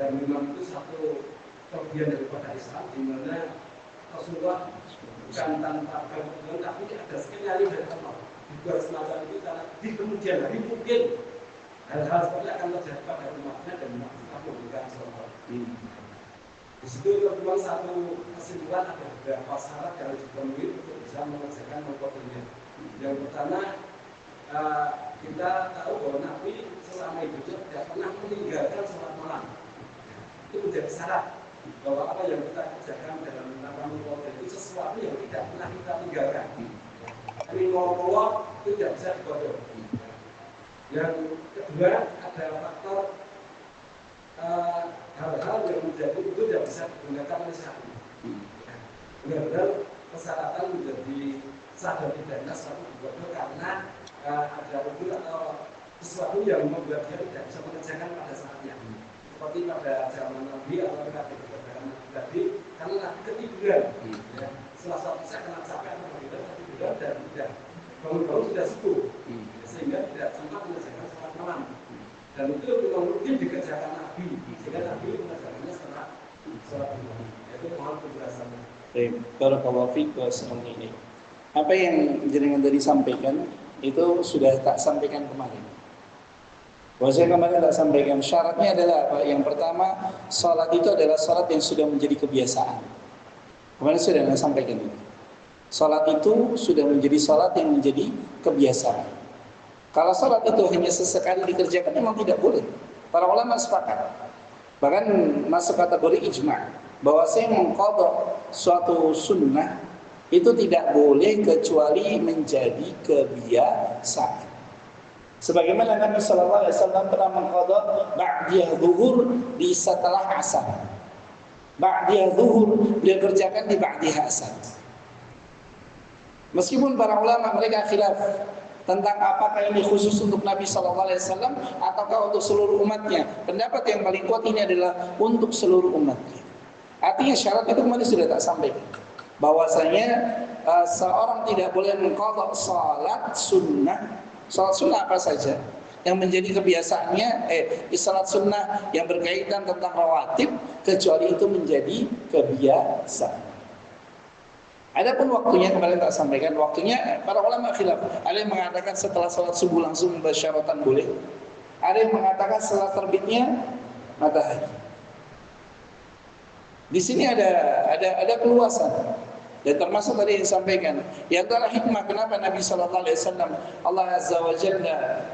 dan memang itu satu kelebihan daripada Islam di mana Rasulullah bukan tanpa kebetulan tapi ada skenario dari Allah dibuat semacam itu karena di kemudian hari mungkin hal-hal seperti akan terjadi pada umatnya dan umat kita memberikan contoh. Di situ tertuang satu kesimpulan ada beberapa syarat yang dipenuhi untuk bisa mengerjakan mengkodenya. Yang pertama kita tahu bahwa Nabi selama hidupnya tidak pernah meninggalkan sholat malam. Itu menjadi syarat bahwa apa yang kita kerjakan dalam rangka mengkodenya itu sesuatu yang tidak pernah kita tinggalkan. Tapi ngomong itu tidak bisa dikodok. Yang kedua ada faktor hal-hal yang menjadi itu tidak bisa digunakan oleh syari. Benar-benar persyaratan menjadi sah dan tidaknya suatu dikodok karena ada ukur atau sesuatu yang membuat dia tidak bisa mengerjakan pada saatnya. Seperti pada zaman Nabi atau pada kebenaran Nabi tadi, karena Nabi ketiduran. Setelah sholat isya kena capek atau ketiduran dan tidak bangun-bangun sudah subuh, sehingga tidak sempat mengerjakan sholat malam. Dan itu memang rutin dikerjakan Nabi, sehingga Nabi mengerjakannya setelah sholat malam. Itu mohon penjelasannya. Baik, barakallahu fiik wa sallam ini. Apa yang jenengan tadi sampaikan itu sudah tak sampaikan kemarin. Saya kemarin tak sampaikan syaratnya adalah apa? Yang pertama, salat itu adalah salat yang sudah menjadi kebiasaan. Kemarin sudah saya sampaikan itu. Salat itu sudah menjadi salat yang menjadi kebiasaan. Kalau salat itu hanya sesekali dikerjakan memang tidak boleh. Para ulama sepakat. Bahkan masuk kategori ijma' bahwa saya mengqadha suatu sunnah itu tidak boleh kecuali menjadi kebiasaan. Sebagaimana Nabi sallallahu alaihi wasallam pernah mengqadha ba'diyah zuhur di setelah asar. Ba'diyah zuhur dia kerjakan di ba'diyah asar. Meskipun para ulama mereka khilaf tentang apakah ini khusus untuk Nabi sallallahu alaihi wasallam ataukah untuk seluruh umatnya. Pendapat yang paling kuat ini adalah untuk seluruh umatnya. Artinya syarat itu kemarin sudah tak sampaikan. Bahwasanya seorang tidak boleh mengqadha salat sunnah. Salat sunnah apa saja? yang menjadi kebiasaannya salat sunnah yang berkaitan tentang rawatib, kecuali itu menjadi kebiasaan. Adapun waktunya, kemarin tak sampaikan, waktunya para ulama khilaf. Ada yang mengatakan setelah salat subuh langsung mubasyaratan boleh. Ada yang mengatakan setelah terbitnya matahari. Di sini ada keluasan. Dan termasuk tadi yang disampaikan, di antara hikmah kenapa Nabi SAW Allah Azza wa Jalla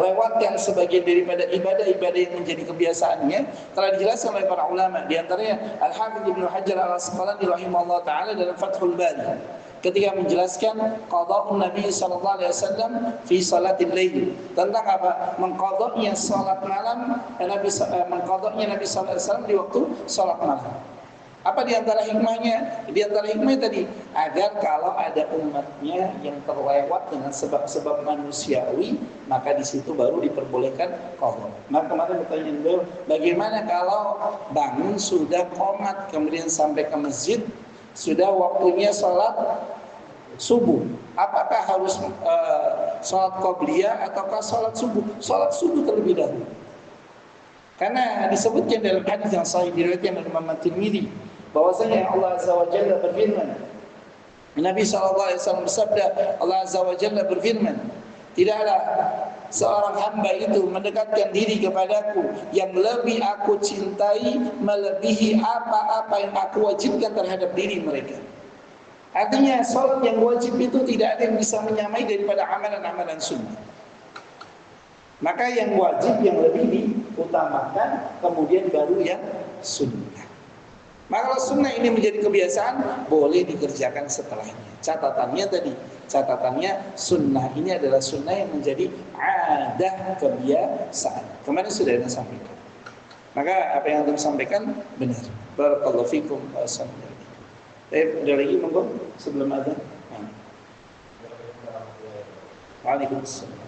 lewatkan sebagian daripada ibadah-ibadah yang menjadi kebiasaannya, telah dijelaskan oleh para ulama. Di antaranya Al-Hafidz Ibnu Hajar Al-Asqalani rahimahullah taala dalam Fathul Bari ketika menjelaskan qada'un Nabi sallallahu alaihi wasallam fi salatil lail, tentang apa? Mengqada'nya salat malam Nabi sallallahu alaihi wasallam di waktu salat malam. Apa di antara hikmahnya? Di antara hikmahnya tadi, agar kalau ada umatnya yang terlewat dengan sebab-sebab manusiawi, maka di situ baru diperbolehkan qadha. Maka kemarin pertanyaan beliau, bagaimana kalau bangun sudah qomat kemudian sampai ke masjid, sudah waktunya sholat subuh, apakah harus sholat qobliyah ataukah sholat subuh? Sholat subuh terlebih dahulu. Karena disebutkan dalam hadis yang sahih diriwayatkan oleh Imam Tirmidzi bahwasanya Allah Azza wa Jalla berfirman, Nabi SAW bersabda, Allah Azza wa Jalla berfirman, tidaklah seorang hamba itu mendekatkan diri kepadaku yang lebih aku cintai melebihi apa-apa yang aku wajibkan terhadap diri mereka. Artinya salat yang wajib itu tidak ada yang bisa menyamai daripada amalan-amalan sunnah. Maka yang wajib yang lebih diutamakan, kemudian baru yang sunnah. Maka kalau sunnah ini menjadi kebiasaan, boleh dikerjakan setelahnya. Catatannya sunnah ini adalah sunnah yang menjadi adah, kebiasaan. Kemarin sudah ada sampaikan. Maka apa yang Anda sampaikan benar. Barakallahu fikum wa assalamualaikum. Ada lagi monggo sebelum adzan. Waalaikumsalam.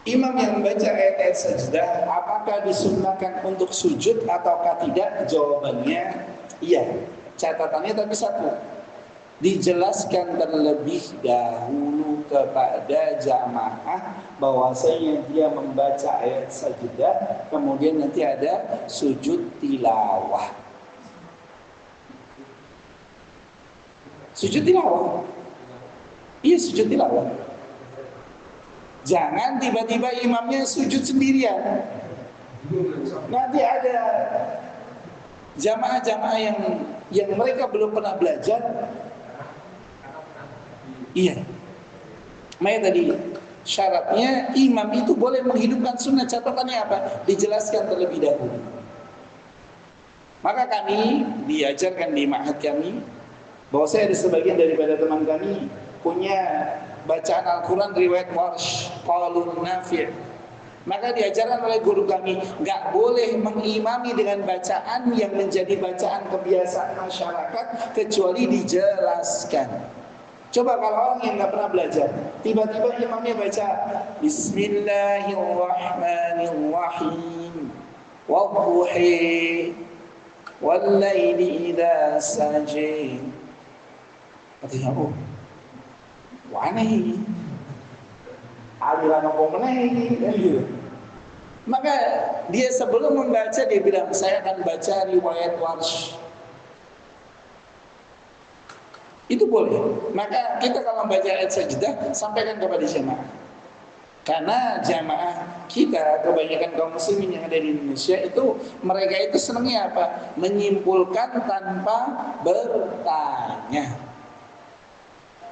Imam yang membaca ayat-ayat sajdah, apakah disunnahkan untuk sujud ataukah tidak? Jawabannya iya. Catatannya tapi satu, dijelaskan terlebih dahulu kepada jamaah bahwasanya dia membaca ayat sajdah, kemudian nanti ada sujud tilawah. Sujud tilawah. Iya, sujud tilawah. Jangan tiba-tiba imamnya sujud sendirian. Nanti ada jamaah-jamaah yang mereka belum pernah belajar. Iya. Makanya tadi syaratnya imam itu boleh menghidupkan sunnah. Catatannya apa? Dijelaskan terlebih dahulu. Maka kami diajarkan di ma'had kami bahwa saya ada sebagian daripada teman kami punya bacaan Al-Quran riwayat Warsh, Qalun Nafi'. Maka diajarkan oleh guru kami, nggak boleh mengimami dengan bacaan yang menjadi bacaan kebiasaan masyarakat kecuali dijelaskan. Coba kalau orang yang nggak pernah belajar, tiba-tiba imamnya baca Bismillahirrahmanirrahim, wadduhi, wallaili idza saja. Artinya, aneh ini, aliran apa meneh ini, kan gitu. Maka dia sebelum membaca dia bilang, saya akan baca riwayat Warsh. Itu boleh. Maka kita kalau membaca ayat sajdah, sampaikan kepada jamaah. Karena jamaah kita, kebanyakan kaum muslimin yang ada di Indonesia itu, mereka itu senangnya apa? Menyimpulkan tanpa bertanya.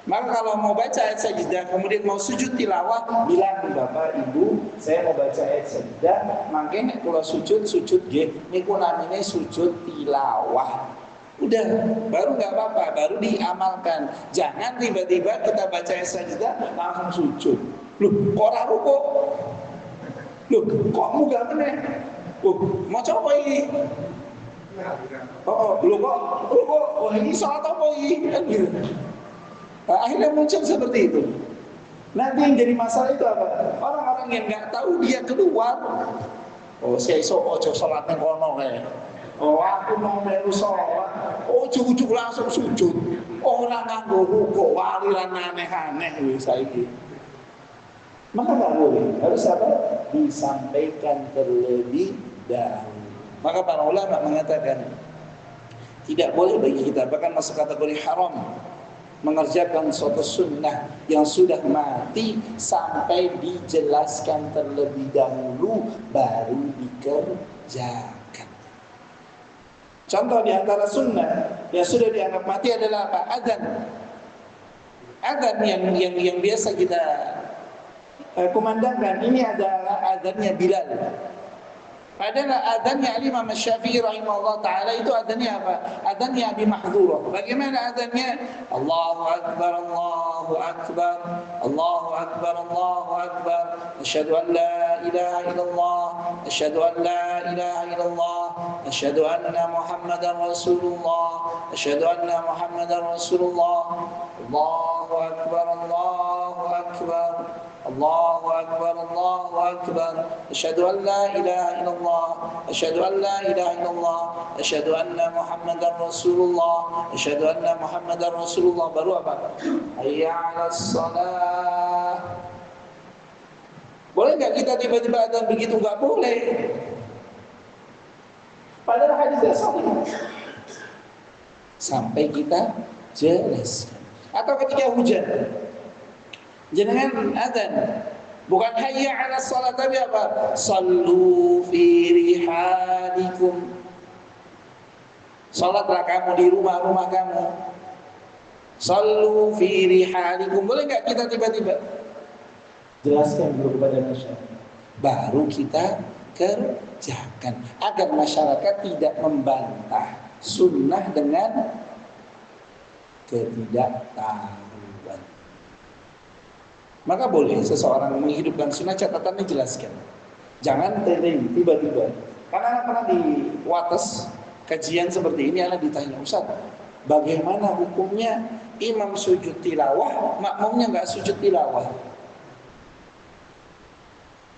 Maka kalau mau baca ayat sajdah, kemudian mau sujud tilawah, bilang Bapak Ibu, saya mau baca ayat sajdah, makanya kalau sujud nggih, niku namanya sujud tilawah. Udah, baru nggak apa-apa, baru diamalkan. Jangan tiba-tiba kita baca ayat sajdah langsung sujud. Loh, kok ora rukuk? Loh, kok munggah meneh? Mau coba ini? Loh kok rukuk? Oh, ini salat apa ini? Kan gitu. Akhirnya muncul seperti itu. Nanti yang jadi masalah itu apa? Orang-orang yang nggak tahu dia keluar. Oh, saya ojo sholat nang kono kae. Oh, aku mau melu sholat. Oh, ujug-ujug langsung sujud. Orang nganggo rukuk, waliran aneh-aneh wis saiki. Maka nggak boleh. Harus apa? Disampaikan terlebih dahulu. Maka para ulama mengatakan tidak boleh bagi kita, bahkan masuk kategori haram, mengerjakan suatu sunnah yang sudah mati sampai dijelaskan terlebih dahulu baru dikerjakan. Contoh di antara sunnah yang sudah dianggap mati adalah apa? Adzan. Adzan yang biasa kita kumandangkan ini adalah adzannya Bilal. Padahal adzannya Imam Syafi'i rahimahullah taala itu adzannya apa? Adzannya Abi Mahdhurah. Bagaimana adzannya? Allahu akbar, Allahu akbar, Allahu akbar, Allahu akbar. Asyhadu an la ilaha illallah, asyhadu an la ilaha illallah, asyhadu anna Muhammadar Rasulullah, asyhadu anna Muhammadar Rasulullah. Allahu akbar, Allahu akbar. Allahu akbar, Allahu akbar. Asyhadu an la ilaha illallah, asyhadu an la ilaha illallah, asyhadu anna Muhammadar Rasulullah, asyhadu anna Muhammadar Rasulullah. Baru apa? Hayya 'alas shalah. Boleh enggak kita tiba-tiba adzan begitu? Enggak boleh. Padahal hadisnya sahih. Sampai kita jelaskan. Atau ketika hujan, jenengan adzan bukan hayya 'alas shalah tapi apa? Sallu fi rihalikum. Salatlah kamu di rumah-rumah kamu. Sallu fi rihalikum. Boleh enggak kita tiba-tiba jelaskan dulu kepada masyarakat, baru kita kerjakan agar masyarakat tidak membantah sunnah dengan ketidaktahuan. Maka boleh seseorang menghidupkan sunnah, catatannya jelaskan. Jangan tiba-tiba. Karena anak pernah di Wates kajian seperti ini, anak ditanya, Ustaz, bagaimana hukumnya imam sujud tilawah, makmumnya nggak sujud tilawah?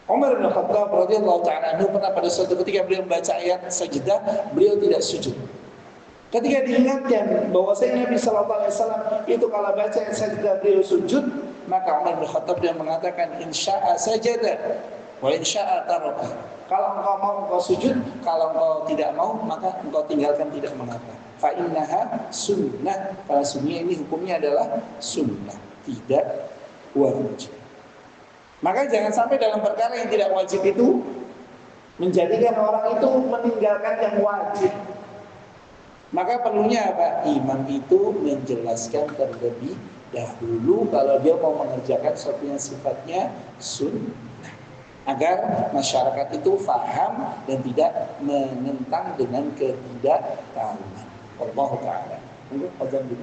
Umar bin Khattab radhiyallahu ta'ala anhu pernah pada suatu ketika beliau membaca ayat sajdah, beliau tidak sujud. Ketika diingatkan bahwa Nabi sallallahu alaihi wasallam itu kalau baca ayat sajdah beliau sujud, maka Umar bin Khattab dia mengatakan insya'a sajada wa insya'a taraka. Kalau engkau mau engkau sujud, kalau engkau tidak mau maka engkau tinggalkan, tidak mengapa. Fa innaha sunnah. Karena sunnah ini hukumnya adalah sunnah, tidak wajib. Maka jangan sampai dalam perkara yang tidak wajib itu menjadikan orang itu meninggalkan yang wajib. Maka perlunya apa? Imam itu menjelaskan terlebih dahulu kalau dia mau mengerjakan sesuatu yang sifatnya sunnah, agar masyarakat itu faham dan tidak menentang dengan ketidaktahuan. Allah Ta'ala. Mungkin azan dulu.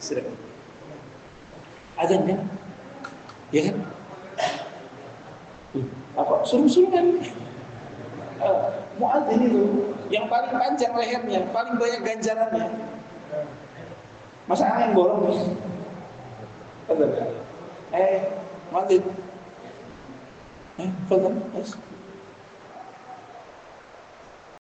Sudah. Azan kan? Ya kan? Apa? Suruh-suruh kan? Muadzin itu yang paling panjang lehernya, paling banyak ganjarannya. Masa anak yang borong terus? Muadzin. Fadhal.